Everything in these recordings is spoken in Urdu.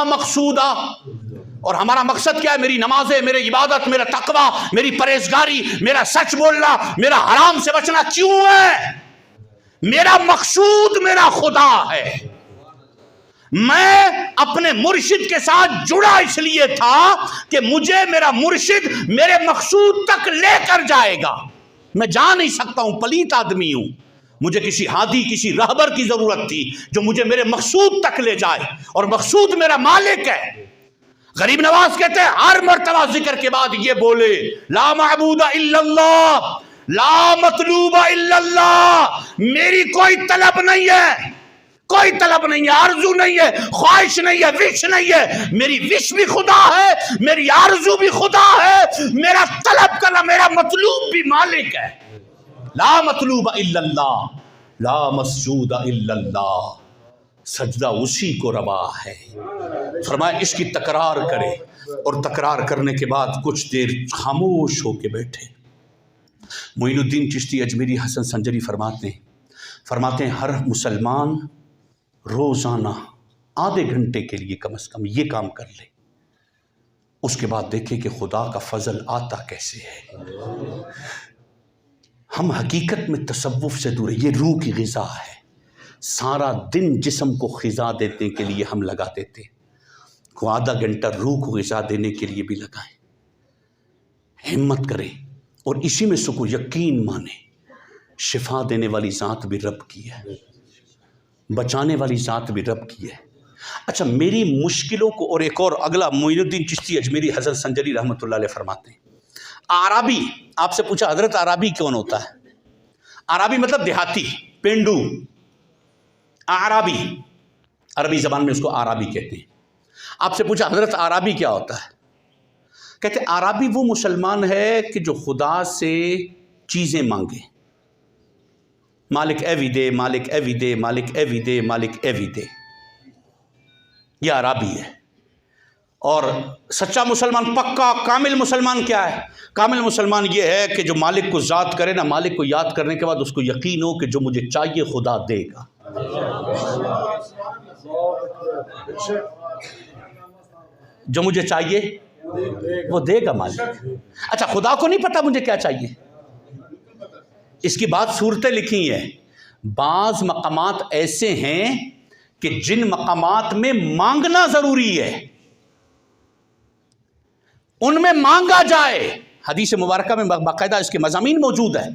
لا مقصودہ. اور ہمارا مقصد کیا ہے؟ میری نمازیں، میری عبادت، میرا تقوی، میری پرہیزگاری، میرا سچ بولنا، میرا حرام سے بچنا کیوں ہے؟ میرا مقصود میرا خدا ہے. میں اپنے مرشد کے ساتھ جڑا اس لیے تھا کہ مجھے میرا مرشد میرے مقصود تک لے کر جائے گا. میں جا نہیں سکتا ہوں، پلیت آدمی ہوں. مجھے کسی ہادی، کسی رہبر کی ضرورت تھی جو مجھے میرے مقصود تک لے جائے، اور مقصود میرا مالک ہے. غریب نواز کہتے ہیں ہر مرتبہ ذکر کے بعد یہ بولے لا معبود الا اللہ، لا مطلوب الا اللہ. میری کوئی طلب نہیں ہے، کوئی طلب نہیں ہے، آرزو نہیں ہے، خواہش نہیں ہے، وش نہیں ہے. میری وش بھی خدا ہے، میری آرزو بھی خدا ہے، میرا طلب کرنا، میرا مطلوب بھی مالک ہے. لا مطلوب الا اللہ، لا مسجود الا اللہ. سجدہ اسی کو روا ہے. فرمایا اس کی تکرار کرے، اور تکرار کرنے کے بعد کچھ دیر خاموش ہو کے بیٹھے. معین الدین چشتی اجمیری حسن سنجری فرماتے ہیں ہر مسلمان روزانہ آدھے گھنٹے کے لیے کم از کم یہ کام کر لے، اس کے بعد دیکھیں کہ خدا کا فضل آتا کیسے ہے. ہم حقیقت میں تصوف سے دور ہیں. یہ روح کی غذا ہے. سارا دن جسم کو غذا دینے کے لیے ہم لگا دیتے، کو آدھا گھنٹہ روح کو غذا دینے کے لیے بھی لگائیں. ہمت کریں اور اسی میں سکو یقین مانیں شفا دینے والی ذات بھی رب کی ہے، بچانے والی ذات بھی رب کی ہے. اچھا میری مشکلوں کو، اور ایک اور اگلا معین الدین چشتی اجمیری حضرت سنجری رحمۃ اللہ علیہ فرماتے ہیں اعرابی. آپ سے پوچھا حضرت اعرابی کون ہوتا ہے؟ اعرابی مطلب دیہاتی، پینڈو. اعرابی عربی زبان میں اس کو اعرابی کہتے ہیں. آپ سے پوچھا حضرت اعرابی کیا ہوتا ہے؟ کہتے ہیں اعرابی وہ مسلمان ہے کہ جو خدا سے چیزیں مانگے. مالک ایوی دے، مالک ایوی دے، مالک ایوی دے، مالک ایوی دے. یہ اعرابی ہے. اور سچا مسلمان، پکا کامل مسلمان کیا ہے؟ کامل مسلمان یہ ہے کہ جو مالک کو ذات کرے نا، مالک کو یاد کرنے کے بعد اس کو یقین ہو کہ جو مجھے چاہیے خدا دے گا. جو مجھے چاہیے وہ دے گا مالک. اچھا خدا کو نہیں پتا مجھے کیا چاہیے؟ اس کی بات صورتیں لکھی ہیں. بعض مقامات ایسے ہیں کہ جن مقامات میں مانگنا ضروری ہے ان میں مانگا جائے. حدیث مبارکہ میں باقاعدہ اس کے مضامین موجود ہیں.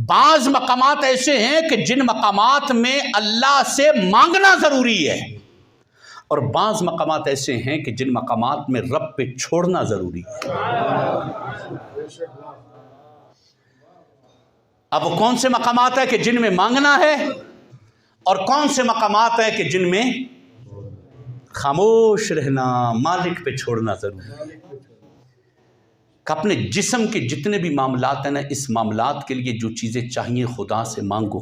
بعض مقامات ایسے ہیں کہ جن مقامات میں اللہ سے مانگنا ضروری ہے، اور بعض مقامات ایسے ہیں کہ جن مقامات میں رب پہ چھوڑنا ضروری ہے. اب وہ کون سے مقامات ہیں کہ جن میں مانگنا ہے، اور کون سے مقامات ہیں کہ جن میں خاموش رہنا، مالک پہ چھوڑنا ضروری ہے. کہ اپنے جسم کے جتنے بھی معاملات ہیں نا، اس معاملات کے لیے جو چیزیں چاہیے خدا سے مانگو،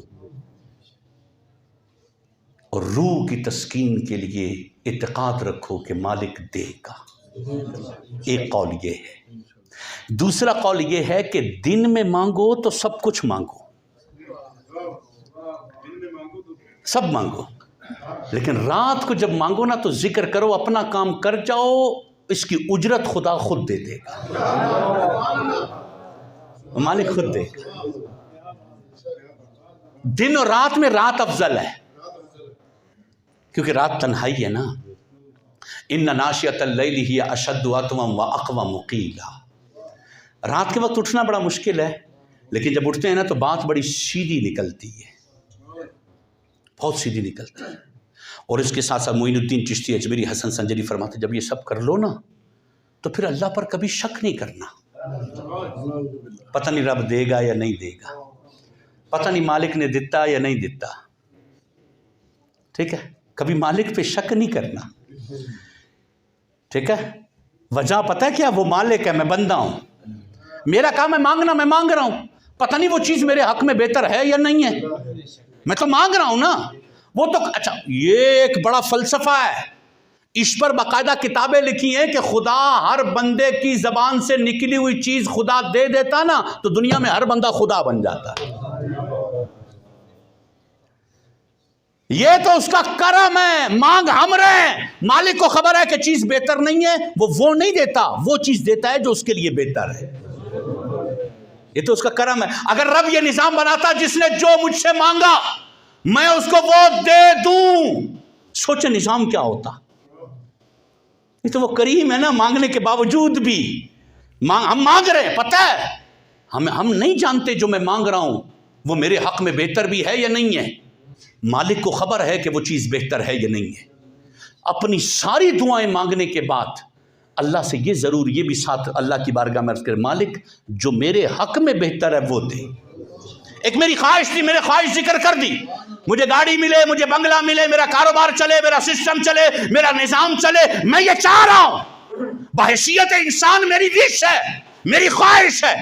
اور روح کی تسکین کے لیے اعتقاد رکھو کہ مالک دے گا. ایک قول یہ ہے. دوسرا قول یہ ہے کہ دن میں مانگو تو سب کچھ مانگو، سب مانگو، لیکن رات کو جب مانگو نا تو ذکر کرو، اپنا کام کر جاؤ، اس کی اجرت خدا خود دے دے گا، مالک خود دے گا. دن اور رات میں رات افضل ہے، کیونکہ رات تنہائی ہے نا. ان ناشئۃ اللیل ہی اشد وطئا واقوم قیلا. رات کے وقت اٹھنا بڑا مشکل ہے، لیکن جب اٹھتے ہیں نا تو بات بڑی سیدھی نکلتی ہے، بہت سیدھی نکلتی ہے. اور اس کے ساتھ ساتھ معین الدین چشتی اجمیری حسن سنجری فرماتے جب یہ سب کر لو نا تو پھر اللہ پر کبھی شک نہیں کرنا. پتہ نہیں رب دے گا یا نہیں دے گا، پتہ نہیں مالک نے دیتا یا نہیں دیتا. ٹھیک ہے، کبھی مالک پہ شک نہیں کرنا. ٹھیک ہے، وجہ پتہ ہے کیا؟ وہ مالک ہے، میں بندہ ہوں. میرا کام ہے مانگنا، میں مانگ رہا ہوں. پتہ نہیں وہ چیز میرے حق میں بہتر ہے یا نہیں ہے، میں تو مانگ رہا ہوں نا. وہ تو اچھا یہ ایک بڑا فلسفہ ہے، اس پر باقاعدہ کتابیں لکھی ہیں کہ خدا ہر بندے کی زبان سے نکلی ہوئی چیز خدا دے دیتا نا تو دنیا میں ہر بندہ خدا بن جاتا. یہ تو اس کا کرم ہے. مانگ ہم رہے ہیں, مالک کو خبر ہے کہ چیز بہتر نہیں ہے, وہ نہیں دیتا, وہ چیز دیتا ہے جو اس کے لیے بہتر ہے. یہ تو اس کا کرم ہے. اگر رب یہ نظام بناتا جس نے جو مجھ سے مانگا میں اس کو وہ دے دوں, سوچے نظام کیا ہوتا. یہ تو وہ کریم ہے نا, مانگنے کے باوجود بھی ہم مانگ رہے ہیں. پتہ ہے ہم نہیں جانتے جو میں مانگ رہا ہوں وہ میرے حق میں بہتر بھی ہے یا نہیں ہے. مالک کو خبر ہے کہ وہ چیز بہتر ہے یا نہیں ہے. اپنی ساری دعائیں مانگنے کے بعد اللہ سے یہ ضرور یہ بھی ساتھ اللہ کی بارگاہ میں عرض کرے, مالک جو میرے حق میں بہتر ہے وہ دے. ایک میری خواہش تھی, میں نے خواہش ذکر کر دی, مجھے گاڑی ملے, مجھے بنگلہ ملے, میرا کاروبار چلے, میرا سسٹم چلے, میرا نظام چلے. میں یہ چاہ رہا ہوں, بحیثیت انسان میری وش ہے, میری خواہش ہے.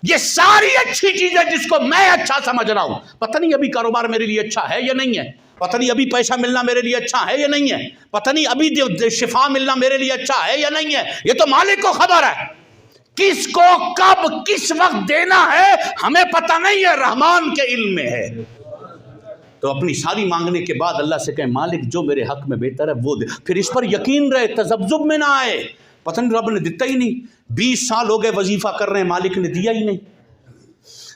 یہ ساری اچھی چیزیں جس کو میں اچھا سمجھ رہا ہوں, پتہ نہیں ابھی کاروبار میرے لیے اچھا ہے یا نہیں ہے, پتہ نہیں ابھی پیسہ ملنا میرے لیے اچھا ہے یا نہیں ہے, پتہ نہیں ابھی شفا ملنا میرے لیے اچھا ہے یا نہیں ہے. یہ تو مالک کو خبر ہے, کس کو کب کس وقت دینا ہے ہمیں پتہ نہیں ہے, رحمان کے علم میں ہے. تو اپنی ساری مانگنے کے بعد اللہ سے کہیں مالک جو میرے حق میں بہتر ہے وہ دے. پھر اس پر یقین رہے, تذبذب میں نہ آئے, پتہ نہیں رب نے دیتا ہی نہیں. 20 سال ہو گئے وظیفہ کر رہے ہیں, مالک نے دیا ہی نہیں.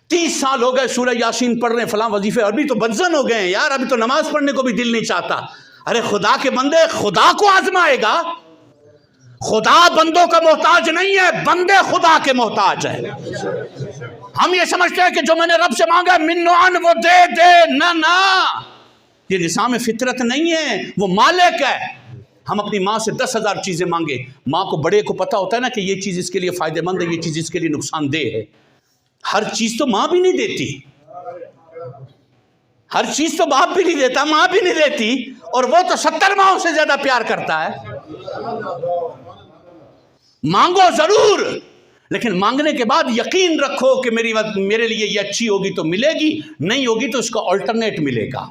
30 سال ہو گئے سورہ یاسین پڑھ رہے ہیں, فلاں وظیفے, ابھی تو بدزن ہو گئے ہیں یار, ابھی تو نماز پڑھنے کو بھی دل نہیں چاہتا. ارے خدا کے بندے, خدا کو آزمائے گا. خدا بندوں کا محتاج نہیں ہے, بندے خدا کے محتاج ہیں. ہم یہ سمجھتے ہیں کہ جو میں نے رب سے مانگا منعن وہ دے دے, نہ, یہ نظام فطرت نہیں ہے, وہ مالک ہے. ہم اپنی ماں سے 10,000 چیزیں مانگے, ماں کو بڑے کو پتا ہوتا ہے نا کہ یہ چیز اس کے لیے فائدہ مند ہے, یہ چیز اس کے لیے نقصان دہ ہے. ہر چیز تو ماں بھی نہیں دیتی, ہر چیز تو باپ بھی نہیں دیتا, ماں بھی نہیں دیتی, اور وہ تو 70 ماہوں سے زیادہ پیار کرتا ہے. مانگو ضرور, لیکن مانگنے کے بعد یقین رکھو کہ میرے لیے یہ اچھی ہوگی تو ملے گی, نہیں ہوگی تو اس کا آلٹرنیٹ ملے گا.